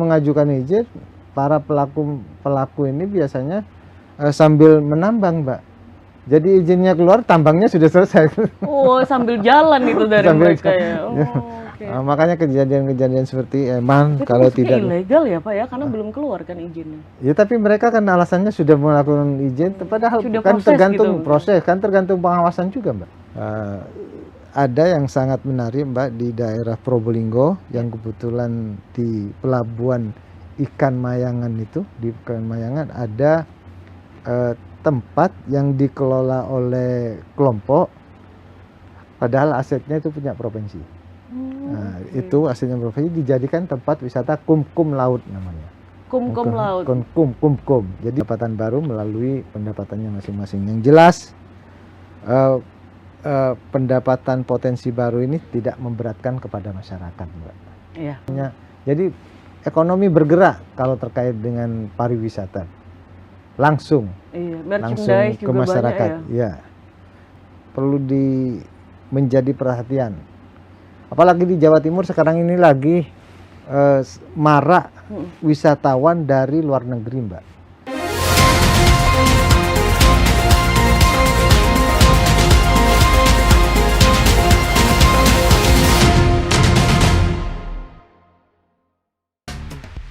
mengajukan izin, para pelaku ini biasanya sambil menambang, Mbak. Jadi izinnya keluar, tambangnya sudah selesai. Oh, sambil jalan itu dari Sambil mereka ya. jalan. Oke. Makanya kejadian-kejadian seperti emang Itu kalau maksudnya tidak ilegal ya Pak ya, karena belum keluar kan izinnya. ya, tapi mereka kan alasannya sudah melakukan izin, padahal Sudah kan proses tergantung gitu. proses, kan tergantung pengawasan juga, Mbak. Ada yang sangat menarik, Mbak, di daerah Probolinggo yang kebetulan di pelabuhan ikan Mayangan itu, di ikan Mayangan ada tempat yang dikelola oleh kelompok, padahal asetnya itu punya provinsi. Nah, itu asetnya provinsi dijadikan tempat wisata kumkum laut namanya. Kumkum laut. Kumkum. Jadi pendapatan baru melalui pendapatannya masing-masing. Yang jelas pendapatan potensi baru ini tidak memberatkan kepada masyarakat, Mbak. Iya. Jadi ekonomi bergerak kalau terkait dengan pariwisata langsung Merchandise ke juga masyarakat. banyak ya. Perlu menjadi perhatian. Apalagi di Jawa Timur sekarang ini lagi marak wisatawan dari luar negeri, Mbak.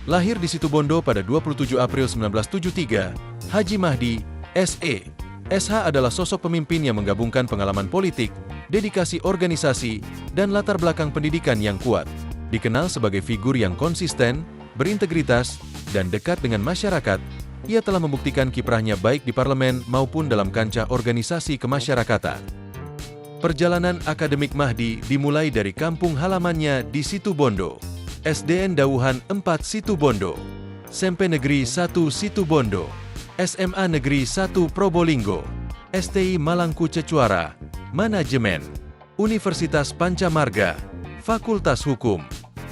Lahir di Situbondo pada 27 April 1973, Haji Mahdi, SE. SH adalah sosok pemimpin yang menggabungkan pengalaman politik, dedikasi organisasi, dan latar belakang pendidikan yang kuat. Dikenal sebagai figur yang konsisten, berintegritas, dan dekat dengan masyarakat, ia telah membuktikan kiprahnya baik di parlemen maupun dalam kancah organisasi kemasyarakatan. Perjalanan akademik Mahdi dimulai dari kampung halamannya di Situbondo. SDN Dauhan 4 Situbondo, SMP Negeri 1 Situbondo, SMA Negeri 1 Probolinggo, STI Malangku Cecuara, Manajemen, Universitas Pancamarga, Fakultas Hukum.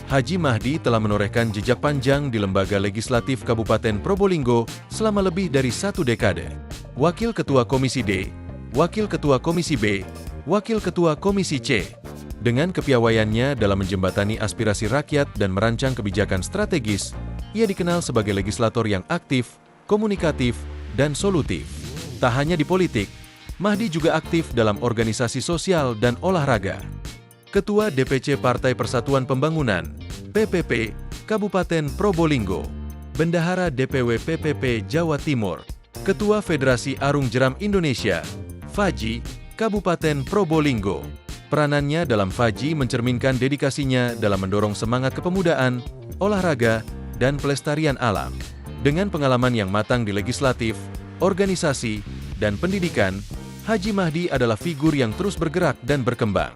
Haji Mahdi telah menorehkan jejak panjang di Lembaga Legislatif Kabupaten Probolinggo selama lebih dari 1 dekade. Wakil Ketua Komisi D, Wakil Ketua Komisi B, Wakil Ketua Komisi C. Dengan kepiawaiannya dalam menjembatani aspirasi rakyat dan merancang kebijakan strategis, ia dikenal sebagai legislator yang aktif, komunikatif, dan solutif. Tak hanya di politik, Mahdi juga aktif dalam organisasi sosial dan olahraga. Ketua DPC Partai Persatuan Pembangunan, PPP, Kabupaten Probolinggo, Bendahara DPW PPP Jawa Timur, Ketua Federasi Arung Jeram Indonesia, FAJI, Kabupaten Probolinggo. Peranannya dalam FAJI mencerminkan dedikasinya dalam mendorong semangat kepemudaan, olahraga, dan pelestarian alam. Dengan pengalaman yang matang di legislatif, organisasi, dan pendidikan, Haji Mahdi adalah figur yang terus bergerak dan berkembang.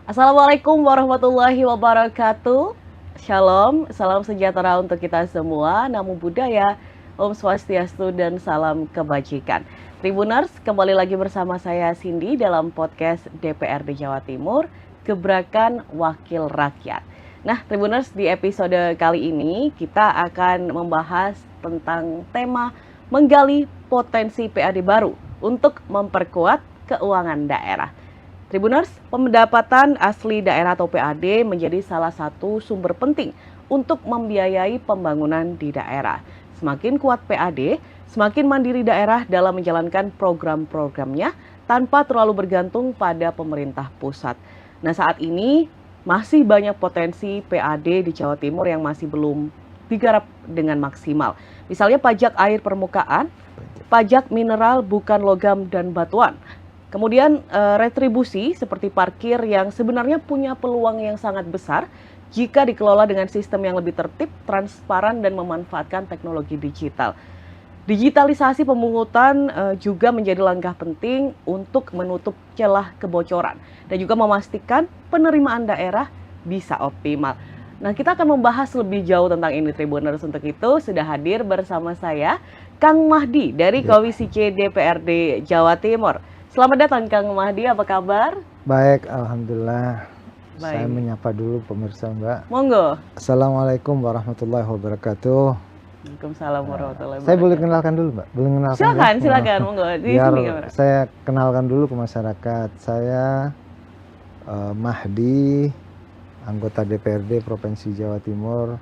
Assalamualaikum warahmatullahi wabarakatuh. Shalom, salam sejahtera untuk kita semua, namo buddhaya, Om Swastiastu, dan salam kebajikan. Tribuners, kembali lagi bersama saya Cindy dalam podcast DPRD Jawa Timur, Gebrakan Wakil Rakyat. Nah, Tribuners, di episode kali ini kita akan membahas tentang tema menggali potensi PAD baru untuk memperkuat keuangan daerah. Tribuners, pendapatan asli daerah atau PAD menjadi salah satu sumber penting untuk membiayai pembangunan di daerah. Semakin kuat PAD, semakin mandiri daerah dalam menjalankan program-programnya tanpa terlalu bergantung pada pemerintah pusat. Nah, saat ini masih banyak potensi PAD di Jawa Timur yang masih belum digarap dengan maksimal. Misalnya pajak air permukaan, pajak mineral bukan logam dan batuan. Kemudian retribusi seperti parkir yang sebenarnya punya peluang yang sangat besar jika dikelola dengan sistem yang lebih tertib, transparan, dan memanfaatkan teknologi digital. Digitalisasi pemungutan juga menjadi langkah penting untuk menutup celah kebocoran dan juga memastikan penerimaan daerah bisa optimal. Nah, kita akan membahas lebih jauh tentang ini, Tribuners. Untuk itu sudah hadir bersama saya Kang Mahdi dari Komisi C DPRD Jawa Timur. Selamat datang Kang Mahdi, apa kabar? Baik, alhamdulillah. Baik. Saya menyapa dulu pemirsa, Mbak. Monggo. Assalamualaikum warahmatullahi wabarakatuh. Waalaikumsalam warahmatullahi wabarakatuh. Saya boleh kenalkan dulu, Mbak? Boleh kenalkan? Silakan, monggo. Biar saya kenalkan dulu ke masyarakat. Saya Mahdi, anggota DPRD Provinsi Jawa Timur,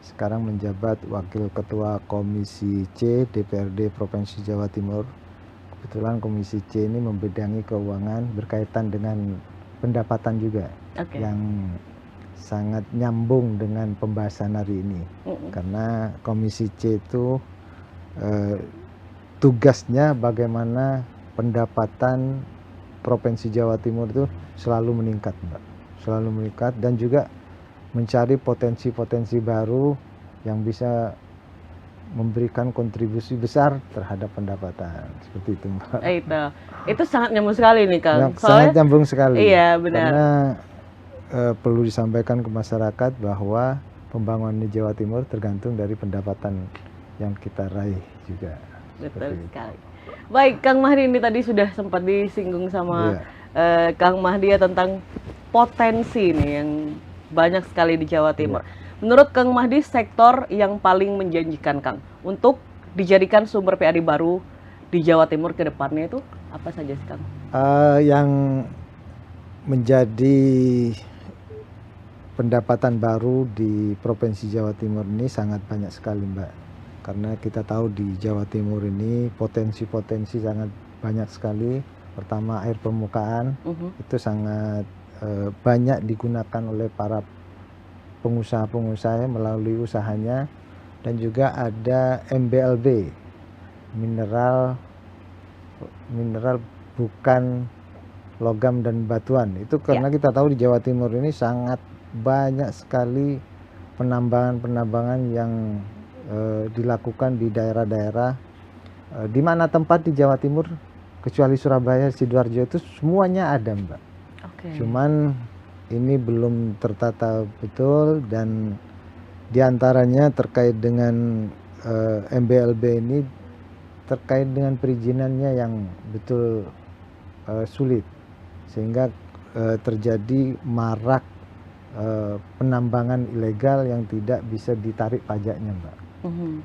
sekarang menjabat Wakil Ketua Komisi C DPRD Provinsi Jawa Timur. Kebetulan Komisi C ini membidangi keuangan berkaitan dengan pendapatan juga, yang sangat nyambung dengan pembahasan hari ini. Karena Komisi C itu tugasnya bagaimana pendapatan Provinsi Jawa Timur itu selalu meningkat, Mbak. Selalu meningkat, dan juga mencari potensi-potensi baru yang bisa memberikan kontribusi besar terhadap pendapatan. Seperti itu, Mbak. Itu sangat nyambung sekali nih, Kang. Sangat nyambung sekali. Iya, benar. Karena perlu disampaikan ke masyarakat bahwa pembangunan di Jawa Timur tergantung dari pendapatan yang kita raih juga. Betul sekali. Baik, Kang Mahdi, ini tadi sudah sempat disinggung sama Kang Mahdi ya tentang potensi nih yang banyak sekali di Jawa Timur. Menurut Kang Mahdi, sektor yang paling menjanjikan, Kang, untuk dijadikan sumber PAD baru di Jawa Timur ke depannya itu apa saja sih, Kang? Yang menjadi pendapatan baru di Provinsi Jawa Timur ini sangat banyak sekali, Mbak. Karena kita tahu di Jawa Timur ini potensi-potensi sangat banyak sekali. Pertama, air permukaan itu sangat banyak digunakan oleh para pengusaha-pengusaha melalui usahanya, dan juga ada MBLB, mineral bukan logam dan batuan. Itu karena kita tahu di Jawa Timur ini sangat banyak sekali penambangan yang dilakukan di daerah-daerah, di mana tempat di Jawa Timur kecuali Surabaya, Sidoarjo itu semuanya ada, Mbak. Cuman ini belum tertata betul, dan diantaranya terkait dengan MBLB ini terkait dengan perizinannya yang betul sulit, sehingga terjadi marak penambangan ilegal yang tidak bisa ditarik pajaknya, Mbak.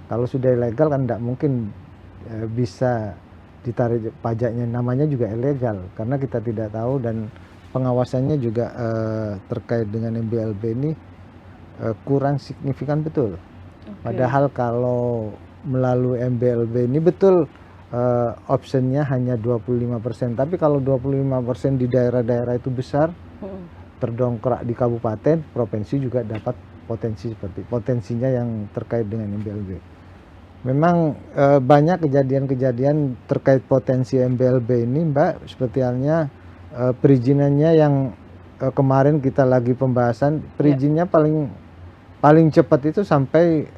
Kalau sudah ilegal kan tidak mungkin bisa ditarik pajaknya, namanya juga ilegal karena kita tidak tahu, dan pengawasannya juga terkait dengan MBLB ini kurang signifikan betul. Padahal kalau melalui MBLB ini betul optionnya hanya 25%, tapi kalau 25% di daerah-daerah itu besar, terdongkrak di kabupaten, provinsi juga dapat potensinya yang terkait dengan MBLB. Memang banyak kejadian-kejadian terkait potensi MBLB ini, Mbak, seperti halnya perizinannya yang kemarin kita lagi pembahasan, perizinnya paling cepat itu sampai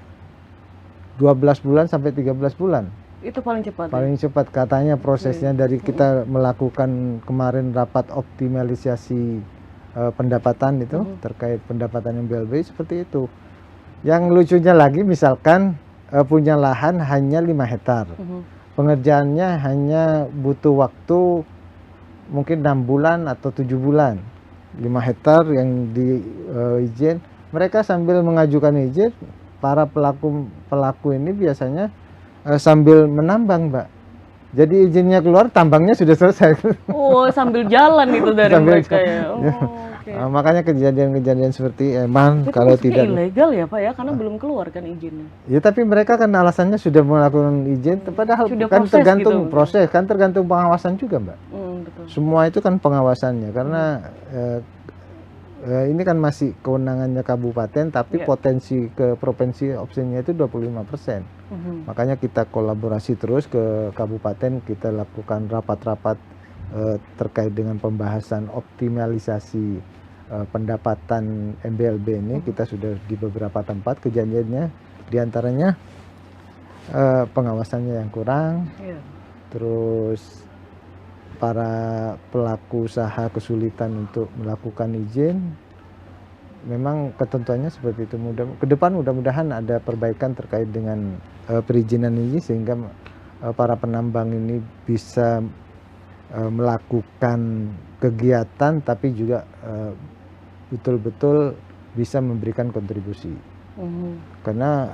12 bulan sampai 13 bulan. Itu paling cepat. Paling cepat katanya prosesnya dari kita melakukan kemarin rapat optimalisasi pendapatan itu terkait pendapatan MBLB seperti itu. Yang lucunya lagi, misalkan punya lahan hanya 5 hektar, pengerjaannya hanya butuh waktu mungkin 6 bulan atau 7 bulan. 5 hektar yang diizin, mereka sambil mengajukan izin, para pelaku ini biasanya sambil menambang, Mbak. Jadi izinnya keluar, tambangnya sudah selesai. Oh, sambil jalan itu dari mereka ya. Makanya kejadian-kejadian seperti emang itu kalau tidak ilegal ya, Pak ya, karena belum keluar kan izinnya. Ya, tapi mereka kan alasannya sudah melakukan izin, padahal sudah kan tergantung gitu. proses, kan tergantung pengawasan juga, Mbak. Betul. Semua itu kan pengawasannya, karena ini kan masih kewenangannya kabupaten, tapi potensi ke provinsi opsinya itu 25%. Makanya kita kolaborasi terus ke kabupaten, kita lakukan rapat-rapat terkait dengan pembahasan optimalisasi pendapatan MBLB ini. Kita sudah di beberapa tempat kejadiannya, diantaranya pengawasannya yang kurang, terus para pelaku usaha kesulitan untuk melakukan izin. Memang ketentuannya seperti itu. Ke depan mudah-mudahan ada perbaikan terkait dengan perizinan ini, sehingga para penambang ini bisa melakukan kegiatan tapi juga betul-betul bisa memberikan kontribusi. Karena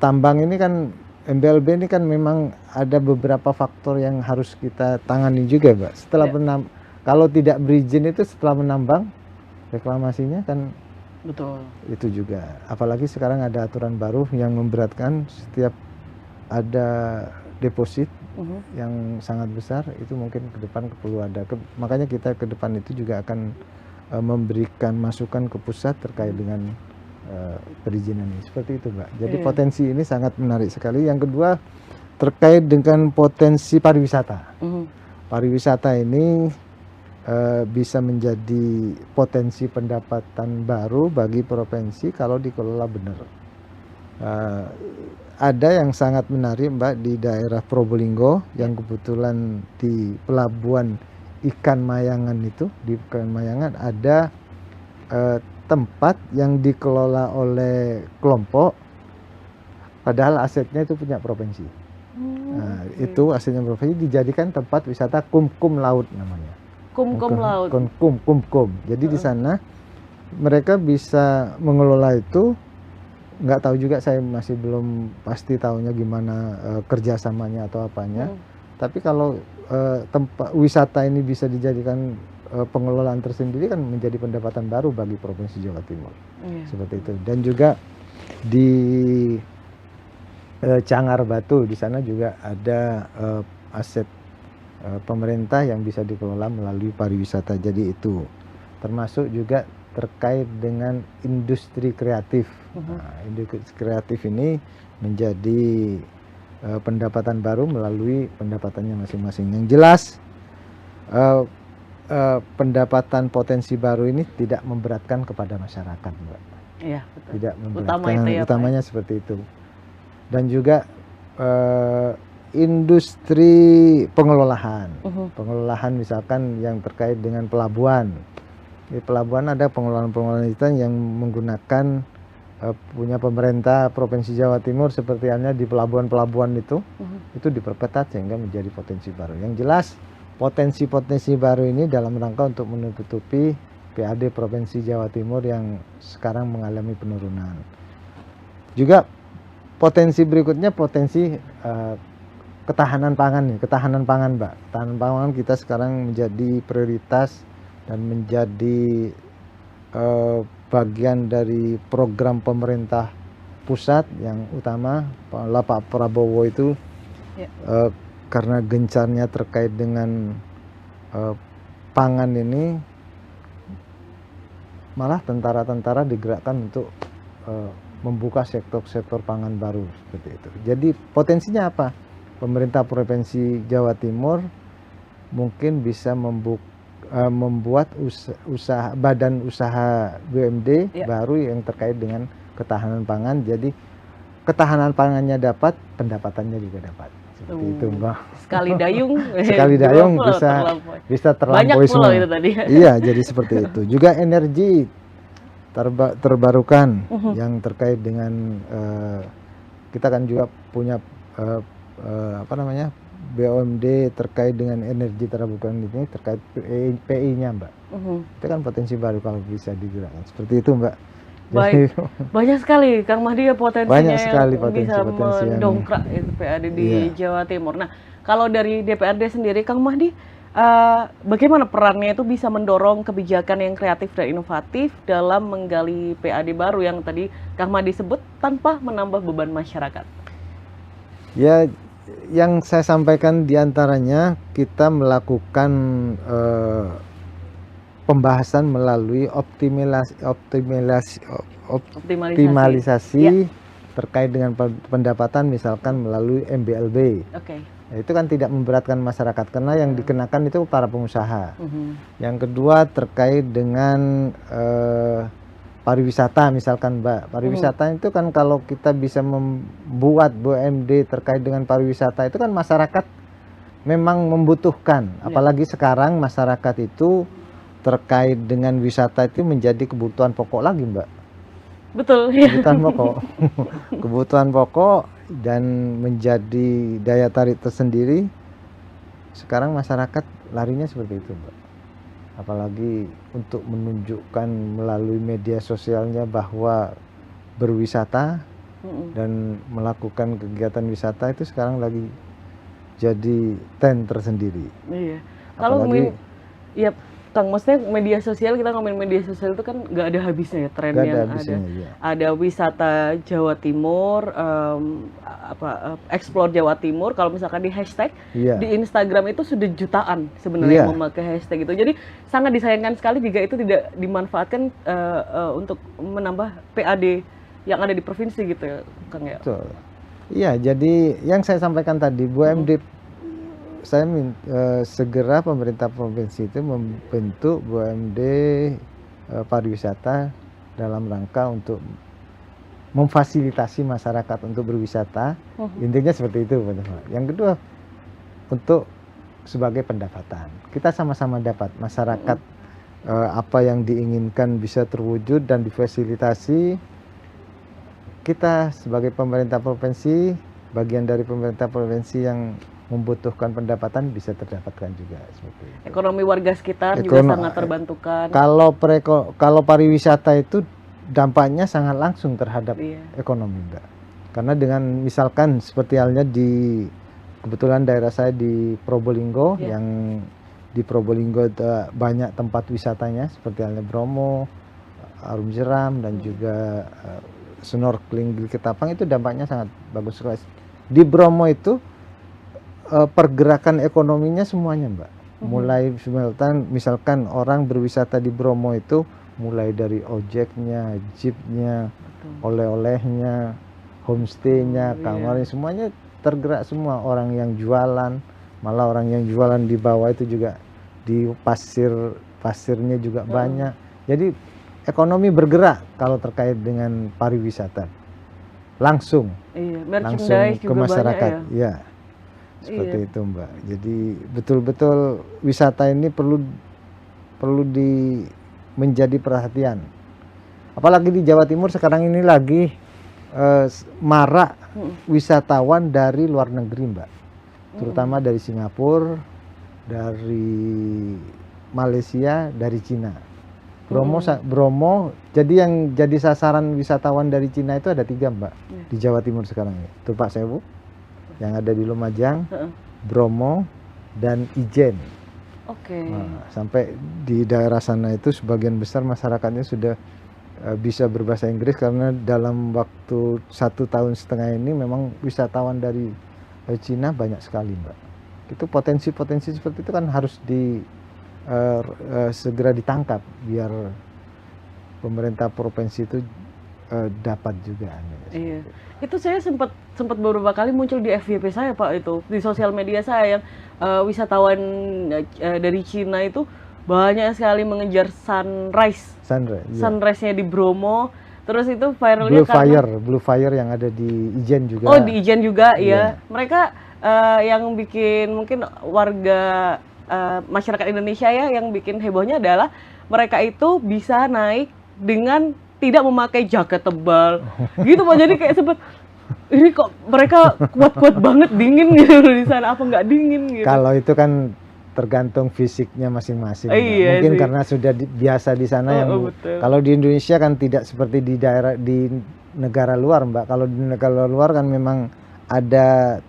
tambang ini kan, MBLB ini kan memang ada beberapa faktor yang harus kita tangani juga, Mbak. Setelah kalau tidak berizin itu, setelah menambang, reklamasinya kan Betul. Itu juga. Apalagi sekarang ada aturan baru yang memberatkan setiap ada deposit yang sangat besar, itu mungkin ke depan perlu ada. Makanya kita ke depan itu juga akan memberikan masukan ke pusat terkait dengan perizinan ini. Seperti itu, Mbak. Jadi potensi ini sangat menarik sekali. Yang kedua terkait dengan potensi pariwisata. Pariwisata ini bisa menjadi potensi pendapatan baru bagi provinsi kalau dikelola benar. Ada yang sangat menarik, Mbak, di daerah Probolinggo yang kebetulan di pelabuhan ikan Mayangan itu, di ikan Mayangan ada tempat yang dikelola oleh kelompok, padahal asetnya itu punya provinsi. Nah, itu asetnya provinsi dijadikan tempat wisata kumkum laut namanya. Kumkum laut. Kumkum. Jadi di sana mereka bisa mengelola itu. Nggak tahu juga, saya masih belum pasti tahunya gimana kerjasamanya atau apanya. Tapi kalau tempat wisata ini bisa dijadikan pengelolaan tersendiri, kan menjadi pendapatan baru bagi Provinsi Jawa Timur. Seperti itu. Dan juga di Cangar Batu, di sana juga ada aset pemerintah yang bisa dikelola melalui pariwisata. Jadi itu termasuk juga terkait dengan industri kreatif. Nah, industri kreatif ini menjadi pendapatan baru melalui pendapatannya masing-masing. Yang jelas pendapatan potensi baru ini tidak memberatkan kepada masyarakat, Mbak. Iya, betul. Tidak memberatkan, itu ya, utamanya seperti itu. Dan juga industri pengelolaan. Pengelolaan misalkan yang terkait dengan pelabuhan. Di pelabuhan ada pengelolaan itu yang menggunakan punya pemerintah Provinsi Jawa Timur, seperti halnya di pelabuhan-pelabuhan itu diperketat sehingga menjadi potensi baru. Yang jelas potensi-potensi baru ini dalam rangka untuk menutupi PAD Provinsi Jawa Timur yang sekarang mengalami penurunan. Juga potensi berikutnya potensi ketahanan pangan nih, ketahanan pangan, Mbak. Ketahanan pangan kita sekarang menjadi prioritas dan menjadi bagian dari program pemerintah pusat yang utama. Pak Prabowo itu karena gencarnya terkait dengan pangan ini, malah tentara-tentara digerakkan untuk membuka sektor-sektor pangan baru seperti itu. Jadi potensinya apa? Pemerintah Provinsi Jawa Timur mungkin bisa membuat badan usaha BUMD baru yang terkait dengan ketahanan pangan. Jadi ketahanan pangannya dapat, pendapatannya juga dapat. Seperti itu, Mbak. Sekali dayung, sekali dayung bisa terlampaui semua. Itu tadi. Iya, jadi seperti itu. Juga energi terbarukan yang terkait dengan kita kan juga punya BUMD terkait dengan energi terbarukan ini, terkait PI-nya, Mbak. Itu kan potensi baru kalau bisa digerakkan. Seperti itu, Mbak. Baik, banyak sekali Kang Mahdi ya potensinya, banyak sekali yang bisa mendongkrak itu PAD di Jawa Timur. Nah, kalau dari DPRD sendiri, Kang Mahdi, bagaimana perannya itu bisa mendorong kebijakan yang kreatif dan inovatif dalam menggali PAD baru yang tadi Kang Mahdi sebut tanpa menambah beban masyarakat? Ya, yang saya sampaikan diantaranya kita melakukan pembahasan melalui optimalisasi terkait dengan pendapatan, misalkan melalui MBLB. Nah, itu kan tidak memberatkan masyarakat karena yang dikenakan itu para pengusaha. Yang kedua terkait dengan pariwisata, misalkan, Mbak. Pariwisata itu kan kalau kita bisa membuat BUMD terkait dengan pariwisata itu kan masyarakat memang membutuhkan. Apalagi sekarang masyarakat itu terkait dengan wisata itu menjadi kebutuhan pokok lagi, Mbak. Betul. Kebutuhan pokok. Kebutuhan pokok dan menjadi daya tarik tersendiri. Sekarang masyarakat larinya seperti itu, Mbak. Apalagi untuk menunjukkan melalui media sosialnya bahwa berwisata dan melakukan kegiatan wisata itu sekarang lagi jadi tren tersendiri. Iya. Apalagi, Kang, maksudnya media sosial, kita ngomongin media sosial itu kan nggak ada habisnya ya, tren Gak yang ada ada. habisnya, iya. Ada wisata Jawa Timur, explore Jawa Timur. Kalau misalkan di hashtag Iya. di Instagram itu sudah jutaan sebenarnya Iya. yang memakai hashtag itu. Jadi sangat disayangkan sekali jika itu tidak dimanfaatkan untuk menambah PAD yang ada di provinsi gitu ya, Kang ya. Betul. Iya, jadi yang saya sampaikan tadi, BUMD, saya segera pemerintah provinsi itu membentuk BUMD pariwisata dalam rangka untuk memfasilitasi masyarakat untuk berwisata. Intinya seperti itu, Pak. Yang kedua, untuk sebagai pendapatan. Kita sama-sama dapat masyarakat apa yang diinginkan bisa terwujud dan difasilitasi. Kita sebagai pemerintah provinsi, bagian dari pemerintah provinsi yang membutuhkan pendapatan bisa terdapatkan juga seperti itu. Ekonomi warga sekitar juga sangat terbantukan. Kalau pariwisata itu dampaknya sangat langsung terhadap ekonomi, Mbak. Karena dengan misalkan seperti halnya di kebetulan daerah saya di Probolinggo, yang di Probolinggo banyak tempat wisatanya seperti halnya Bromo, Arum Jeram, dan juga snorkeling di Ketapang, itu dampaknya sangat bagus sekali. Di Bromo itu pergerakan ekonominya semuanya, Mbak. Mulai misalkan orang berwisata di Bromo itu mulai dari ojeknya, jeepnya, oleh-olehnya, homestaynya, kamarnya, semuanya tergerak semua. Orang yang jualan, malah orang yang jualan di bawah itu juga di pasirnya juga banyak. Jadi ekonomi bergerak kalau terkait dengan pariwisata langsung ke masyarakat, ya seperti itu, Mbak. Jadi betul-betul wisata ini perlu menjadi perhatian. Apalagi di Jawa Timur sekarang ini lagi marak wisatawan dari luar negeri, Mbak, terutama dari Singapura, dari Malaysia, dari Cina. Bromo, jadi yang jadi sasaran wisatawan dari Cina itu ada 3, Mbak, di Jawa Timur sekarang ini. Tupak Sewu, yang ada di Lumajang, Bromo, dan Ijen. Nah, sampai di daerah sana itu sebagian besar masyarakatnya sudah bisa berbahasa Inggris, karena dalam waktu 1,5 tahun ini memang wisatawan dari Cina banyak sekali, Mbak. Itu potensi-potensi seperti itu kan harus segera ditangkap biar pemerintah provinsi itu dapat juga. Iya, itu saya sempat beberapa kali muncul di FYP saya, Pak, itu di sosial media saya yang wisatawan dari Cina itu banyak sekali mengejar sunrise-nya di Bromo. Terus itu viralnya Blue Fire yang ada di Ijen juga. Oh, di Ijen juga, iya. Mereka yang bikin mungkin warga masyarakat Indonesia ya, yang bikin hebohnya adalah mereka itu bisa naik dengan tidak memakai jaket tebal gitu, Pak. Jadi kayak sempet, ini kok mereka kuat-kuat banget dingin gitu di sana, apa nggak dingin gitu. Kalau itu kan tergantung fisiknya masing-masing. Iya, mungkin karena sudah biasa di sana. Kalau di Indonesia kan tidak seperti di negara luar, Mbak. Kalau di negara luar kan memang ada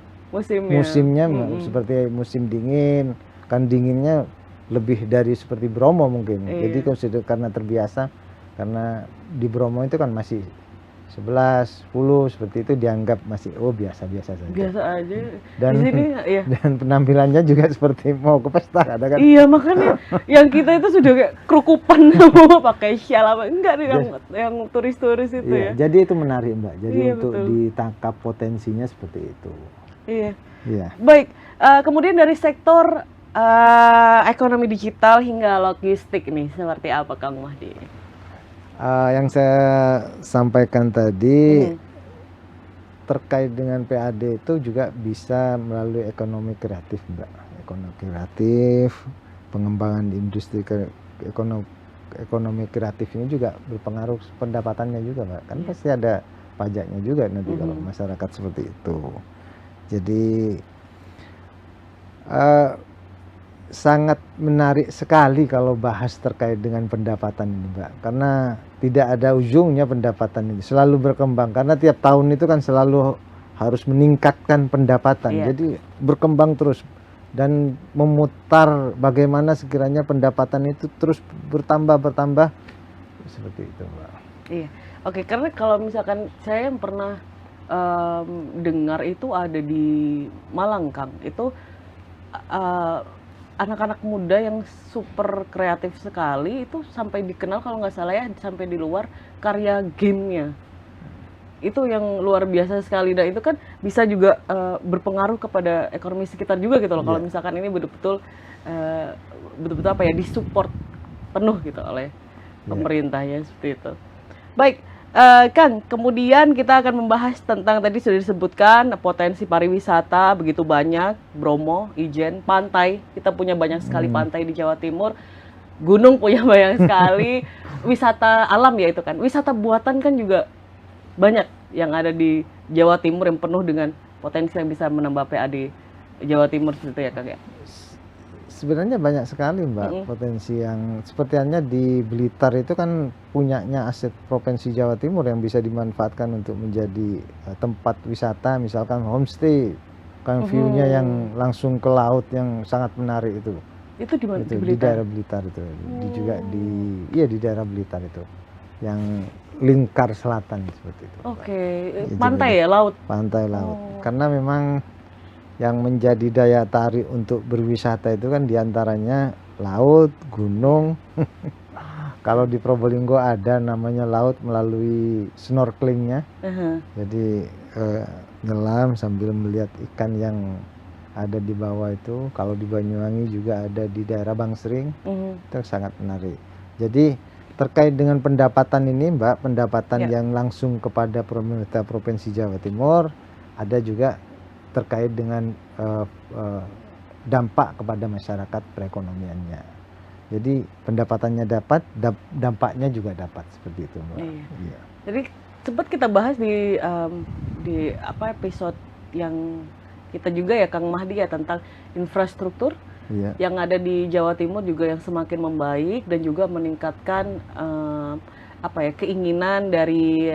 musimnya seperti musim dingin. Kan dinginnya lebih dari seperti Bromo mungkin. Jadi karena terbiasa, karena di Bromo itu kan masih 11, 10 seperti itu, dianggap masih biasa-biasa saja. Biasa aja. Dan di sini, dan penampilannya juga seperti mau ke pesta, ada kan? Iya, makanya yang kita itu sudah kayak kerukupan mau pakai syal apa enggak nih, yang turis-turis itu ya. Jadi itu menarik, Mbak. Jadi untuk ditangkap potensinya seperti itu. Iya. Baik, kemudian dari sektor ekonomi digital hingga logistik nih, seperti apa, Kang Mahdi? Yang saya sampaikan tadi terkait dengan PAD itu juga bisa melalui ekonomi kreatif, Mbak. Ekonomi kreatif, pengembangan industri ekonomi kreatif ini juga berpengaruh pendapatannya juga, Mbak. Kan pasti ada pajaknya juga nanti kalau masyarakat seperti itu. Jadi sangat menarik sekali kalau bahas terkait dengan pendapatan ini, Mbak, karena tidak ada ujungnya pendapatan ini, selalu berkembang, karena tiap tahun itu kan selalu harus meningkatkan pendapatan. Jadi berkembang terus. dan memutar bagaimana sekiranya pendapatan itu terus bertambah seperti itu, Mbak. Iya. Oke, karena kalau misalkan saya yang pernah dengar itu ada di Malang, Kang. Itu eh, anak-anak muda yang super kreatif sekali itu sampai dikenal kalau nggak salah ya sampai di luar karya gamenya. Itu yang luar biasa sekali. Dan itu kan bisa juga berpengaruh kepada ekonomi sekitar juga gitu loh. Kalau Iya. misalkan ini betul-betul betul-betul apa ya disupport penuh gitu oleh pemerintahnya seperti itu. Baik, Kang, kemudian kita akan membahas tentang tadi sudah disebutkan potensi pariwisata begitu banyak, Bromo, Ijen, pantai. Kita punya banyak sekali pantai di Jawa Timur. Gunung punya banyak sekali. Wisata alam ya itu kan. Wisata buatan kan juga banyak yang ada di Jawa Timur yang penuh dengan potensi yang bisa menambah PAD Jawa Timur seperti itu ya, Kang ya. Sebenarnya banyak sekali, Mbak, potensi yang seperti halnya di Blitar itu kan punyanya aset Provinsi Jawa Timur yang bisa dimanfaatkan untuk menjadi tempat wisata, misalkan homestay, kan view-nya yang langsung ke laut yang sangat menarik itu. Itu di mana? Itu Di di Blitar? daerah Blitar itu. Juga di daerah Blitar itu. Yang lingkar selatan seperti itu. Oke, Jadi pantai ya, laut. Pantai laut. Karena memang yang menjadi daya tarik untuk berwisata itu kan diantaranya laut, gunung. Kalau di Probolinggo ada namanya laut melalui snorkelingnya. Jadi nyelam sambil melihat ikan yang ada di bawah itu. Kalau di Banyuwangi juga ada di daerah Bangsering. Itu sangat menarik. Jadi terkait dengan pendapatan ini, Mbak, pendapatan yang langsung kepada pemerintah Provinsi Jawa Timur, ada juga terkait dengan dampak kepada masyarakat perekonomiannya. Jadi pendapatannya dapat, dampaknya juga dapat seperti itu, Mbak. Iya. Jadi sempat kita bahas di apa episode yang kita juga ya Kang Mahdi ya tentang infrastruktur yang ada di Jawa Timur juga yang semakin membaik dan juga meningkatkan apa ya keinginan dari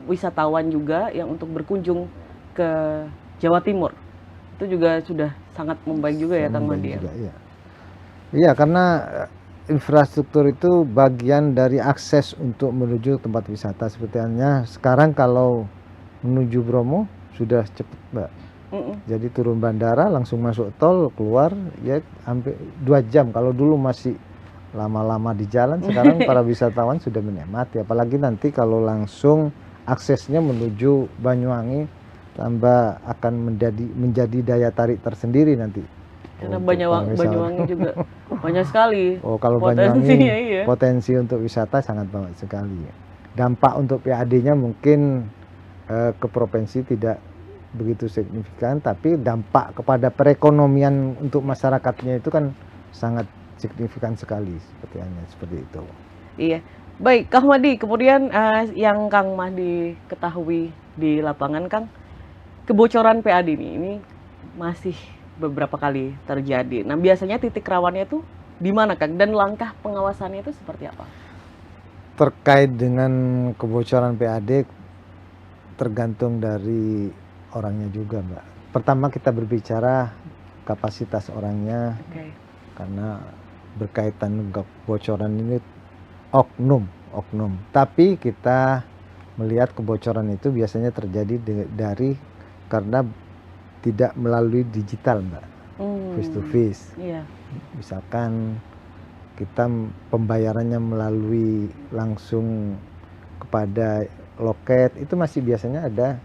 wisatawan juga yang untuk berkunjung ke Jawa Timur. Itu juga sudah sangat membaik juga ya Kang Mahdi ya. Iya, karena infrastruktur itu bagian dari akses untuk menuju tempat wisata. Seperti halnya sekarang kalau menuju Bromo sudah cepat, Mbak. Jadi turun bandara langsung masuk tol, keluar ya hampir 2 jam. Kalau dulu masih lama-lama di jalan, sekarang para wisatawan sudah menikmati. Apalagi nanti kalau langsung aksesnya menuju Banyuwangi, tambah akan menjadi daya tarik tersendiri nanti. Karena Banyuwangi juga banyak sekali. Oh, kalau Banyuwangi potensi untuk wisata sangat banyak sekali. Dampak untuk PAD-nya mungkin ke provinsi tidak begitu signifikan, tapi dampak kepada perekonomian untuk masyarakatnya itu kan sangat signifikan sekali seperti itu. Iya. Baik, Kang Mahdi, kemudian yang Kang Mahdi ketahui di lapangan, Kang, kebocoran PAD ini masih beberapa kali terjadi. Nah, biasanya titik rawannya itu di mana, Kang? Dan langkah pengawasannya itu seperti apa? Terkait dengan kebocoran PAD tergantung dari orangnya juga, Mbak. Pertama kita berbicara kapasitas orangnya, karena berkaitan kebocoran ini oknum. Tapi kita melihat kebocoran itu biasanya terjadi karena tidak melalui digital, Mbak, face to face. Misalkan kita pembayarannya melalui langsung kepada loket, itu masih biasanya ada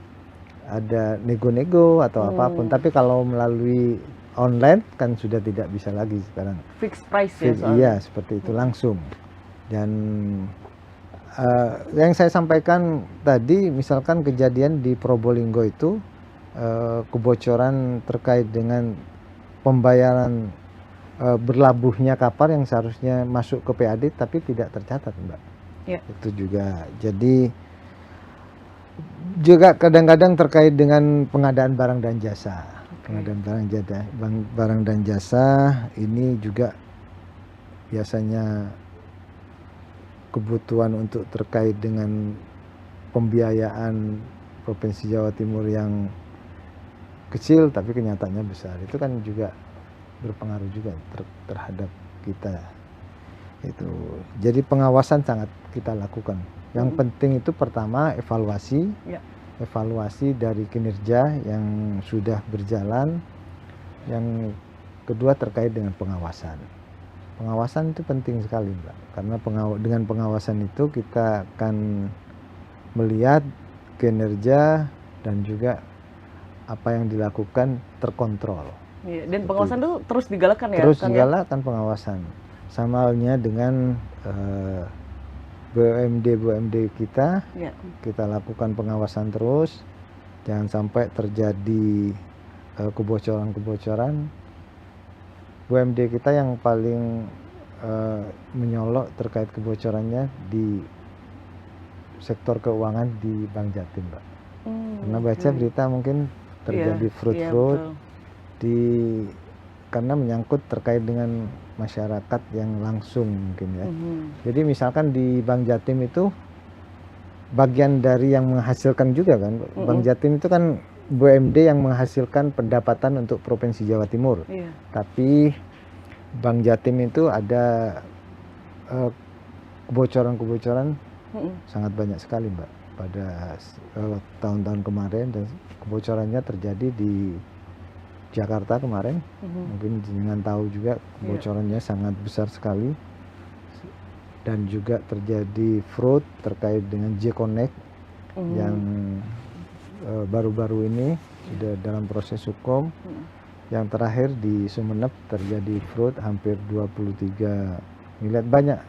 nego-nego atau apapun. Tapi kalau melalui online kan sudah tidak bisa lagi sekarang. Fixed price ya soalnya. Iya, seperti itu langsung. Dan yang saya sampaikan tadi, misalkan kejadian di Probolinggo itu kebocoran terkait dengan pembayaran berlabuhnya kapal yang seharusnya masuk ke PAD tapi tidak tercatat, Mbak. Itu juga. Jadi juga kadang-kadang terkait dengan pengadaan barang dan jasa. Pengadaan barang dan jasa ini juga biasanya kebutuhan untuk terkait dengan pembiayaan Provinsi Jawa Timur yang kecil tapi kenyataannya besar. Itu kan juga berpengaruh juga terhadap kita. Itu. Jadi pengawasan sangat kita lakukan. Yang penting itu pertama evaluasi. Ya. Evaluasi dari kinerja yang sudah berjalan. Yang kedua terkait dengan pengawasan. Pengawasan itu penting sekali, Mbak. Karena dengan pengawasan itu kita akan melihat kinerja dan juga apa yang dilakukan terkontrol. Iya, dan pengawasan itu terus digalakkan ya? Terus Kang, digalakkan pengawasan. Sama halnya dengan BUMD kita, ya? kita lakukan pengawasan terus. Jangan sampai terjadi kebocoran-kebocoran. BUMD kita yang paling menyolok terkait kebocorannya di sektor keuangan di Bank Jatim, Mbak. Karena baca berita mungkin terjadi fraud karena menyangkut terkait dengan masyarakat yang langsung mungkin ya. Jadi misalkan di Bank Jatim itu bagian dari yang menghasilkan juga kan. Bank Jatim itu kan BUMD yang menghasilkan pendapatan untuk Provinsi Jawa Timur. Tapi Bank Jatim itu ada kebocoran-kebocoran sangat banyak sekali, Mbak, pada tahun-tahun kemarin, dan kebocorannya terjadi di Jakarta kemarin. Mungkin jangan tahu juga kebocorannya sangat besar sekali, dan juga terjadi fraud terkait dengan J-Connect yang baru-baru ini sudah dalam proses hukum. Yang terakhir di Sumeneb terjadi fraud hampir 23 miliar, banyak.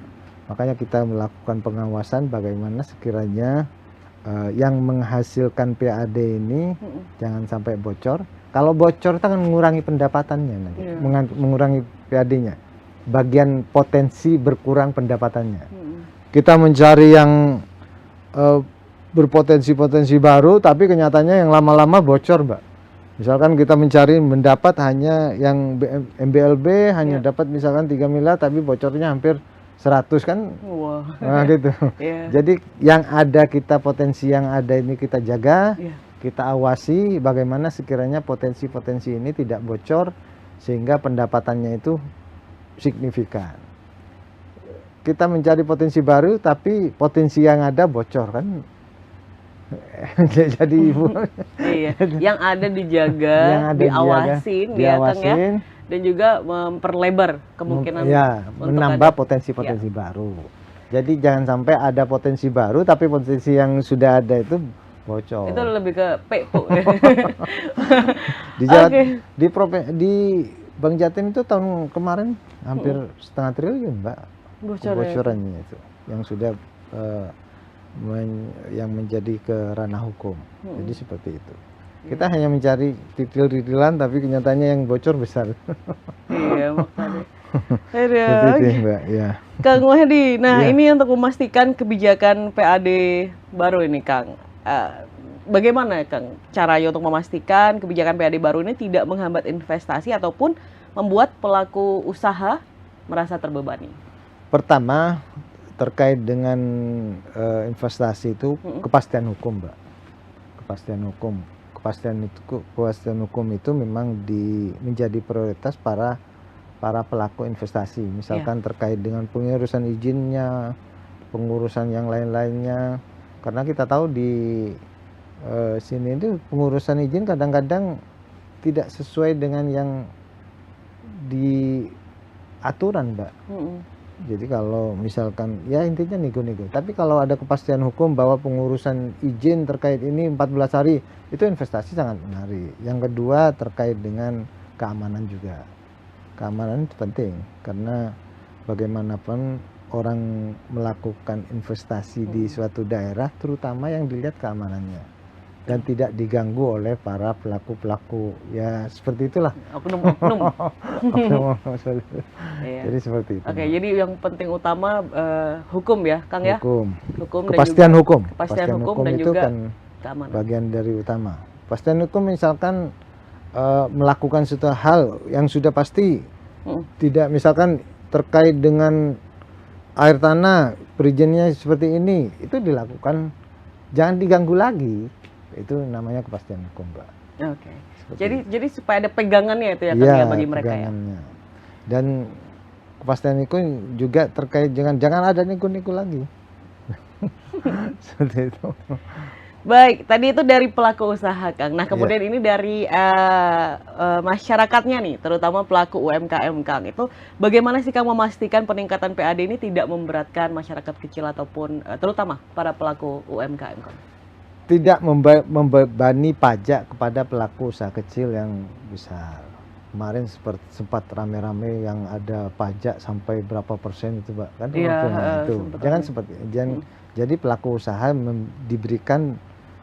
Makanya kita melakukan pengawasan bagaimana sekiranya yang menghasilkan PAD ini jangan sampai bocor. Kalau bocor itu akan mengurangi pendapatannya nanti, mengurangi PAD-nya. Bagian potensi berkurang pendapatannya. Kita mencari yang berpotensi-potensi baru, tapi kenyataannya yang lama-lama bocor, Mbak. Misalkan kita mencari mendapat hanya yang MBLB hanya dapat misalkan 3 miliar, tapi bocornya hampir 100 kan. Nah gitu. Jadi yang ada kita, potensi yang ada ini kita jaga, kita awasi bagaimana sekiranya potensi-potensi ini tidak bocor sehingga pendapatannya itu signifikan. Kita mencari potensi baru tapi potensi yang ada bocor kan. Jadi ibu yang ada dijaga, yang ada diawasin, ya Kang ya, dan juga memperlebar kemungkinan menambah potensi-potensi baru. Jadi jangan sampai ada potensi baru tapi potensi yang sudah ada itu bocor. Itu lebih ke PU. Di Bank Jatim itu tahun kemarin hampir setengah triliun, Mbak, bocorannya itu yang sudah yang menjadi ke ranah hukum. Jadi seperti itu. Kita hanya mencari titil-titilan tapi kenyataannya yang bocor besar. Iya, makanya. Seperti itu, Mbak. Ya. Kang Mahdi, nah ini untuk memastikan kebijakan PAD baru ini, Kang. Bagaimana, Kang, caranya untuk memastikan kebijakan PAD baru ini tidak menghambat investasi ataupun membuat pelaku usaha merasa terbebani? Pertama, terkait dengan investasi itu kepastian hukum, Mbak. Kepastian hukum. Kepastian hukum itu memang menjadi prioritas para pelaku investasi. Misalkan terkait dengan pengurusan izinnya, pengurusan yang lain-lainnya. Karena kita tahu di sini itu pengurusan izin kadang-kadang tidak sesuai dengan yang di aturan, Mbak. Jadi kalau misalkan ya intinya nego-nego. Tapi kalau ada kepastian hukum bahwa pengurusan izin terkait ini 14 hari, itu investasi sangat menarik. Yang kedua terkait dengan keamanan juga. Keamanan itu penting karena bagaimanapun orang melakukan investasi di suatu daerah, terutama yang dilihat keamanannya dan tidak diganggu oleh para pelaku-pelaku, ya seperti itulah, oknum-oknum. Jadi seperti itu. Oke, jadi yang penting utama hukum ya, Kang ya. Hukum kepastian hukum. Kepastian hukum dan itu juga kan keamanan. Bagian dari utama. Kepastian hukum misalkan melakukan suatu hal yang sudah pasti, tidak misalkan terkait dengan air tanah, perizinannya seperti ini, itu dilakukan, jangan diganggu lagi. Itu namanya kepastian hukum, Mbak. Oke. Jadi supaya ada pegangannya itu ya Kang Iya, ya bagi mereka ya. pegangannya. Dan kepastian itu juga terkait dengan jangan ada nego-nego lagi. Seperti itu. Baik, tadi itu dari pelaku usaha Kang. Nah kemudian ini dari masyarakatnya nih, terutama pelaku UMKM Kang. Itu bagaimana sih Kang memastikan peningkatan PAD ini tidak memberatkan masyarakat kecil ataupun terutama para pelaku UMKM Kang? Tidak membebani pajak kepada pelaku usaha kecil yang besar. Kemarin sempat rame-rame yang ada pajak sampai berapa persen itu, Pak. Kan itu. Jangan seperti jadi pelaku usaha diberikan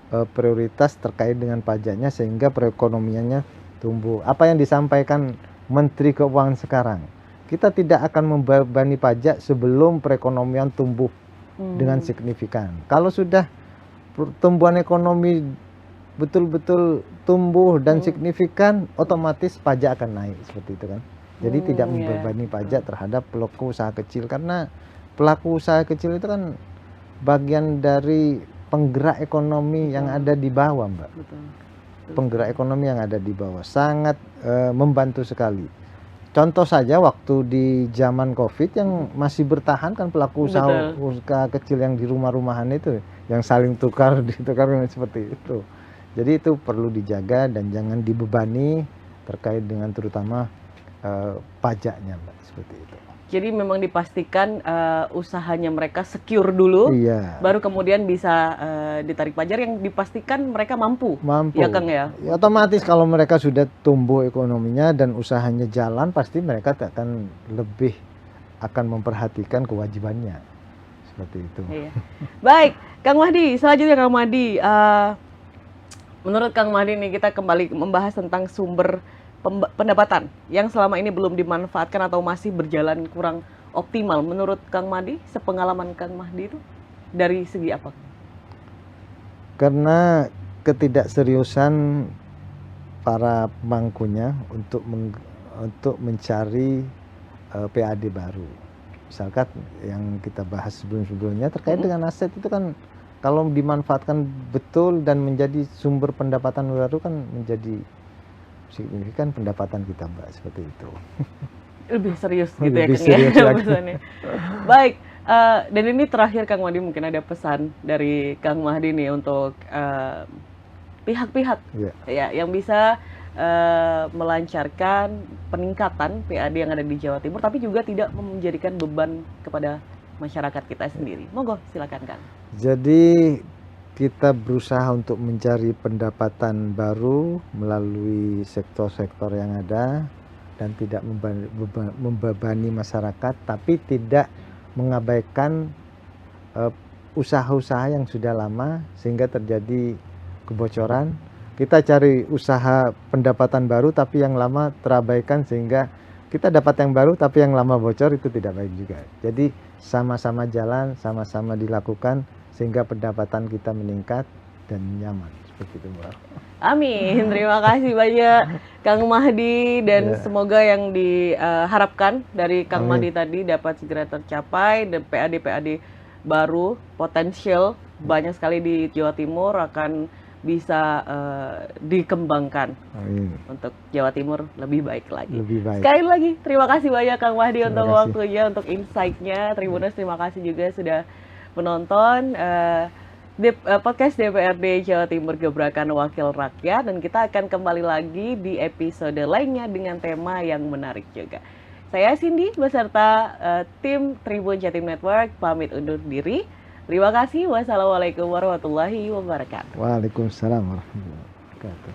prioritas terkait dengan pajaknya sehingga perekonomiannya tumbuh. Apa yang disampaikan Menteri Keuangan sekarang, kita tidak akan membebani pajak sebelum perekonomian tumbuh dengan signifikan. Kalau sudah pertumbuhan ekonomi betul-betul tumbuh dan signifikan, otomatis pajak akan naik seperti itu kan. Jadi tidak membebani pajak terhadap pelaku usaha kecil, karena pelaku usaha kecil itu kan bagian dari penggerak ekonomi yang ada di bawah, Mbak. Penggerak ekonomi yang ada di bawah sangat membantu sekali. Contoh saja waktu di zaman COVID yang masih bertahan kan pelaku usaha kecil yang di rumah-rumahan itu, yang saling tukar seperti itu. Jadi itu perlu dijaga dan jangan dibebani terkait dengan terutama pajaknya, Mbak, seperti itu. Jadi memang dipastikan usahanya mereka secure dulu, baru kemudian bisa ditarik pajak yang dipastikan mereka mampu. Ya Kang ya? Ya, otomatis kalau mereka sudah tumbuh ekonominya dan usahanya jalan, pasti mereka akan lebih memperhatikan kewajibannya. Seperti itu. Iya. Baik, Kang Mahdi, selanjutnya Kang Mahdi. Menurut Kang Mahdi nih kita kembali membahas tentang sumber pendapatan yang selama ini belum dimanfaatkan atau masih berjalan kurang optimal. Menurut Kang Mahdi, sepengalaman Kang Mahdi itu dari segi apa? Karena ketidakseriusan para pemangkunya untuk mencari PAD baru. Misalkan yang kita bahas sebelumnya terkait dengan aset itu kan kalau dimanfaatkan betul dan menjadi sumber pendapatan baru kan menjadi signifikan pendapatan kita, Mbak, seperti itu. Lebih serius gitu lebih ya Kang serius ya. Baik, dan ini terakhir Kang Mahdi mungkin ada pesan dari Kang Mahdi nih untuk pihak-pihak ya yang bisa melancarkan peningkatan PAD yang ada di Jawa Timur tapi juga tidak menjadikan beban kepada masyarakat kita sendiri. Monggo silakan Kang. Jadi kita berusaha untuk mencari pendapatan baru melalui sektor-sektor yang ada dan tidak membebani masyarakat, tapi tidak mengabaikan usaha-usaha yang sudah lama sehingga terjadi kebocoran. Kita cari usaha pendapatan baru tapi yang lama terabaikan sehingga kita dapat yang baru tapi yang lama bocor, itu tidak baik juga. Jadi sama-sama jalan, sama-sama dilakukan sehingga pendapatan kita meningkat dan nyaman seperti itu, Mbak. Amin. Terima kasih banyak Kang Mahdi dan semoga yang diharapkan dari Kang Mahdi tadi dapat segera tercapai dan PAD baru potensial banyak sekali di Jawa Timur akan bisa dikembangkan. Amin. Untuk Jawa Timur lebih baik lagi. Lebih baik. Sekali lagi terima kasih banyak Kang Mahdi untuk waktunya, untuk insight-nya. Tribuners terima kasih juga sudah menonton podcast DPRD Jawa Timur Gebrakan Wakil Rakyat, dan kita akan kembali lagi di episode lainnya dengan tema yang menarik juga. Saya Cindy beserta tim Tribun Jatim Network pamit undur diri. Terima kasih. Wassalamualaikum warahmatullahi wabarakatuh. Waalaikumsalam warahmatullahi wabarakatuh.